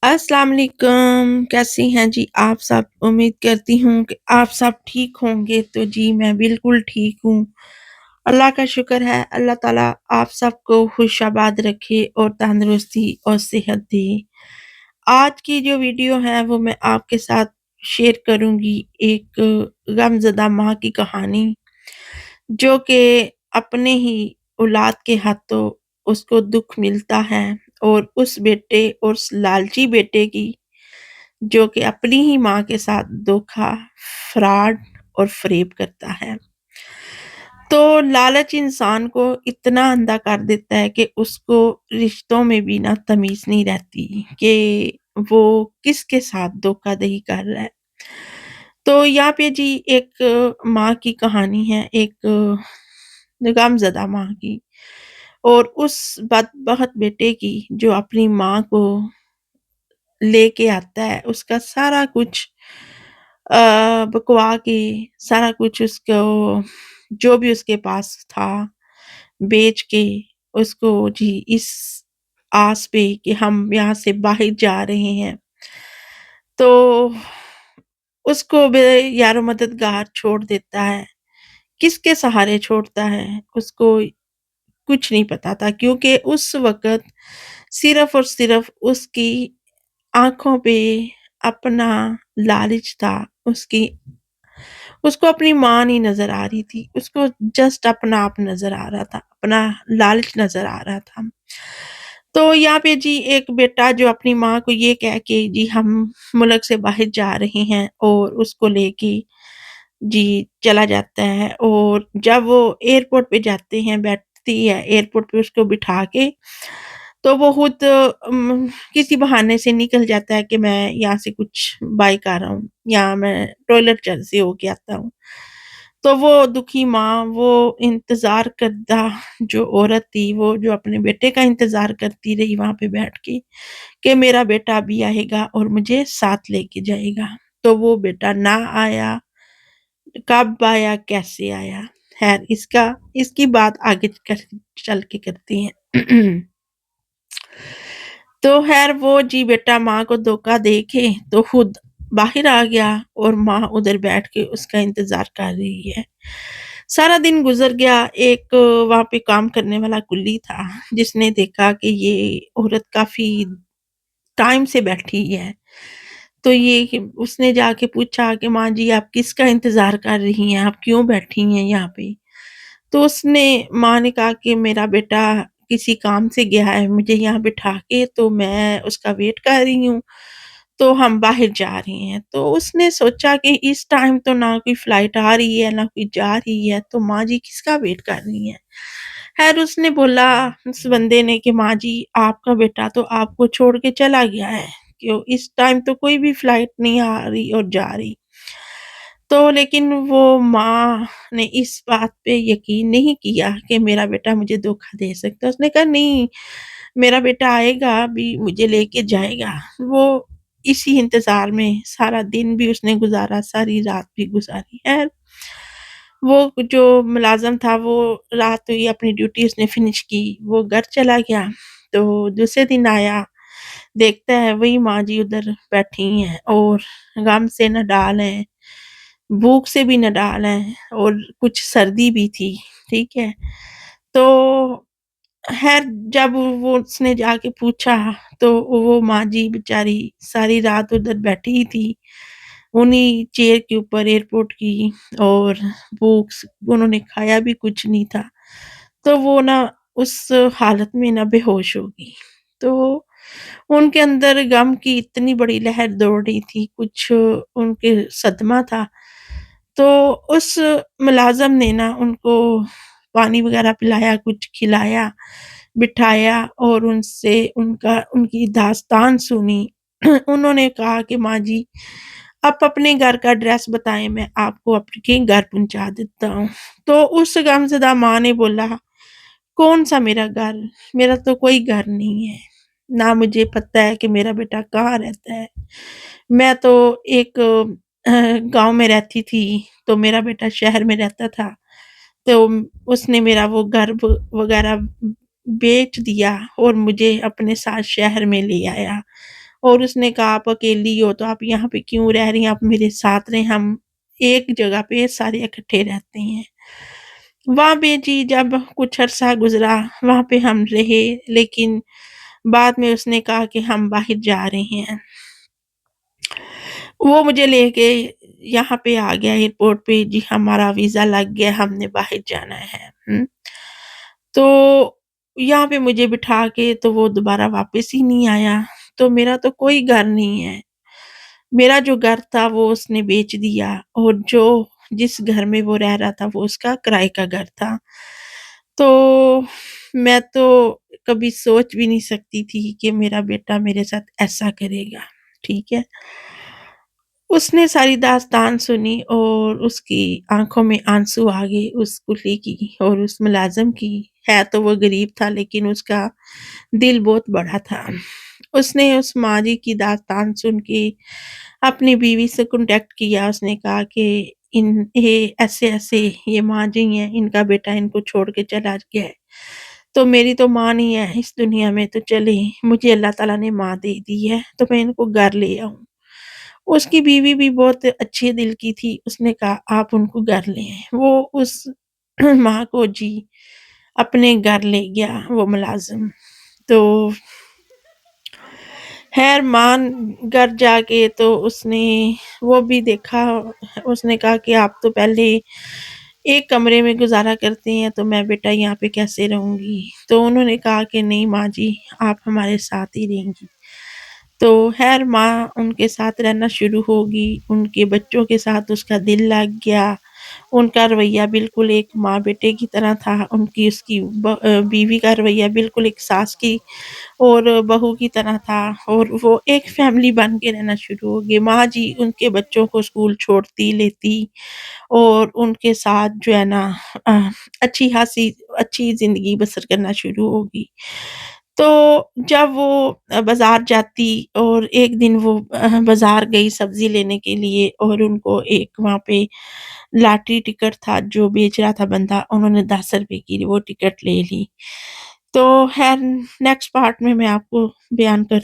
अस्सलाम वालेकुम, कैसी हैं जी आप सब? उम्मीद करती हूँ कि आप सब ठीक होंगे। तो जी मैं बिल्कुल ठीक हूँ। अल्लाह का शुक्र है, अल्लाह ताला आप सबको खुशाबाद रखे और तंदुरुस्ती और सेहत दे। आज की जो वीडियो है वो मैं आपके साथ शेयर करूँगी एक गमज़दा माँ की कहानी, जो कि अपने ही औलाद के हाथों उसको दुःख मिलता है और उस बेटे और उस लालची बेटे की जो कि अपनी ही माँ के साथ धोखा, फ्रॉड और फ़रेब करता है। तो लालच इंसान को इतना अंधा कर देता है कि उसको रिश्तों में भी ना तमीज़ नहीं रहती कि वो किसके साथ धोखाधड़ी कर रहा है। तो यहाँ पे जी एक माँ की कहानी है, एक गमज़दा माँ की और उस बदबख्त बेटे की जो अपनी माँ को लेके आता है, उसका सारा कुछ बकवा के सारा कुछ उसको जो भी उसके पास था, बेच के उसको जी इस आस पे कि हम यहाँ से बाहर जा रहे हैं, तो उसको बे यारो मददगार छोड़ देता है। किसके सहारे छोड़ता है, उसको कुछ नहीं पता था क्योंकि उस वक़्त सिर्फ़ और सिर्फ़ उसकी आँखों पे अपना लालच था, उसको अपनी माँ नहीं नज़र आ रही थी, उसको जस्ट अपना आप नज़र आ रहा था, अपना लालच नज़र आ रहा था। तो यहाँ पे जी एक बेटा जो अपनी माँ को ये कह के जी हम मुल्क से बाहर जा रहे हैं और उसको लेके जी चला जाता है और जब वो एयरपोर्ट पे जाते हैं, बैठती है एयरपोर्ट पे उसको बिठा के, तो वो खुद किसी बहाने से निकल जाता है कि मैं यहाँ से कुछ बाय कर रहा हूँ या मैं टॉयलेट से होके आता हूँ। तो वो दुखी माँ, वो इंतज़ार करदा जो औरत थी, वो जो अपने बेटे का इंतज़ार करती रही वहाँ पे बैठ के कि मेरा बेटा अभी आएगा और मुझे साथ लेके जाएगा। तो वो बेटा ना आया, कब आया, कैसे आया? ख़ैर इसकी बात आगे कर चल के करते हैं। तो ख़ैर वो जी बेटा माँ को धोखा दे के तो खुद बाहर आ गया और माँ उधर बैठ के उसका इंतज़ार कर रही है। सारा दिन गुज़र गया, एक वहाँ पे काम करने वाला कुल्ली था, जिसने देखा कि ये औरत काफ़ी टाइम से बैठी है। तो ये उसने जाके पूछा कि माँ जी आप किसका इंतज़ार कर रही हैं? आप क्यों बैठी हैं यहाँ पे? तो उसने माँ ने कहा कि मेरा बेटा किसी काम से गया है, मुझे यहाँ बिठा के तो मैं उसका वेट कर रही हूँ, तो हम बाहर जा रहे हैं। तो उसने सोचा कि इस टाइम तो ना कोई फ्लाइट आ रही है, ना कोई जा रही है, तो माँ जी किसका वेट कर रही हैं? ख़ैर उसने बोला उस बंदे ने कि माँ जी आपका बेटा तो आपको छोड़ के चला गया है, क्यों इस टाइम तो कोई भी फ्लाइट नहीं आ रही और जा रही। तो लेकिन वो माँ ने इस बात पे यकीन नहीं किया कि मेरा बेटा मुझे धोखा दे सकता है। उसने कहा नहीं, मेरा बेटा आएगा अभी मुझे लेके जाएगा। वो इसी इंतज़ार में सारा दिन भी उसने गुज़ारा, सारी रात भी गुज़ारी। ख़ैर वो जो मुलाज़िम था वो रात हुई अपनी ड्यूटी उसने फ़िनिश की, वो घर चला गया। तो दूसरे दिन आया, देखता है वही माँ जी उधर बैठी हैं और गम से नडाल हैं। भूख से भी नडाल हैं और कुछ सर्दी भी थी, ठीक है? तो ख़ैर जब वो उसने जाके पूछा तो वो माँ जी बेचारी सारी रात उधर बैठी ही थी, उन्हीं चेयर के ऊपर एयरपोर्ट की और भूख स उन्होंने खाया भी कुछ नहीं था। तो वो ना उस हालत में ना बेहोश हो गई। तो उनके अंदर गम की इतनी बड़ी लहर दौड़ रही थी, कुछ उनके सदमा था। तो उस मुलाज़िम ने ना उनको पानी वग़ैरह पिलाया, कुछ खिलाया, बिठाया और उनसे उनकी दास्तान सुनी। उन्होंने कहा कि माँ जी, आप अपने घर का एड्रेस बताएँ, मैं आपको आपके घर पहुँचा देता हूँ। तो उस गमज़दा माँ ने बोला, कौन-सा मेरा घर? मेरा तो कोई घर नहीं है। ना मुझे पता है कि मेरा बेटा कहाँ रहता है। मैं तो एक गाँव में रहती थी, तो मेरा बेटा शहर में रहता था। तो उसने मेरा वो घर व वग़ैरह बेच दिया और मुझे अपने साथ शहर में ले आया اور उसने कहा आप अकेली हो तो आप यहाँ पे क्यों रह रही हैं, आप मेरे साथ रहें, हम एक जगह पे सारे इकट्ठे रहते हैं। वहाँ पे जी जब कुछ अरसा गुज़रा, वहाँ पे हम रहे, लेकिन बाद में उसने कहा कि हम बाहर जा रहे हैं। वो मुझे लेके यहाँ पे आ गया एयरपोर्ट पे, जी हमारा वीज़ा लग गया, हमने बाहर जाना है। तो यहाँ पे मुझे बिठा के तो वो दोबारा वापस ही नहीं आया, तो मेरा तो कोई घर नहीं है। मेरा जो घर था वो उसने बेच दिया, और जो जिस घर में वो रह रहा था वो उसका किराए का घर था। तो मैं तो कभी सोच भी नहीं सकती थी कि मेरा बेटा मेरे साथ ऐसा करेगा, ठीक है? उसने सारी दास्तान सुनी और उसकी आँखों में आँसू आ गए उस कुली की और उस मुलाज़िम की। है तो वो गरीब था, लेकिन उसका दिल बहुत बड़ा था। उसने उस माँ जी की दास्तान सुन के अपनी बीवी से कॉन्टैक्ट किया। उसने कहा कि ये ऐसे-ऐसे ये माँ जी हैं, इनका बेटा इनको छोड़ के चला गया है। तो मेरी तो माँ नहीं है इस दुनिया में, तो चले मुझे अल्लाह ताला ने माँ दे दी है, तो मैं इनको घर ले आऊँ। उसकी बीवी भी बहुत अच्छे दिल की थी, उसने कहा आप उनको घर ले आएँ। वो उस माँ को जी अपने घर ले गया वो मुलाज़िम। तो खैर मान घर जाके तो उसने वो भी देखा, उसने कहा कि आप तो पहले एक कमरे में गुज़ारा करती हैं, तो मैं बेटा यहाँ पे कैसे रहूँगी? तो उन्होंने कहा कि नहीं माँ जी, आप हमारे साथ ही रहेंगी। तो खैर माँ उनके साथ रहना शुरू हो गई, उनके बच्चों के साथ उसका दिल लग गया। उनका रवैया बिल्कुल एक माँ-बेटे की तरह था, उनकी उसकी बीवी का रवैया बिल्कुल एक सास की और बहू की तरह था, और वो एक फैमिली बन के रहना शुरू हो गए। माँ जी उनके बच्चों को स्कूल छोड़ती, लेती और उनके साथ जो है ना अ, अच्छी-खासी अच्छी ज़िंदगी बसर करना शुरू हो गई। तो जब वो बाज़ार जाती और एक दिन वो बाज़ार गई सब्ज़ी लेने के लिए, और उनको एक वहाँ पे लॉटरी टिकट था जो बेच रहा था बंदा, उन्होंने ₹10 की वो टिकट ले ली। तो ख़ैर नेक्स्ट पार्ट में मैं आपको बयान कर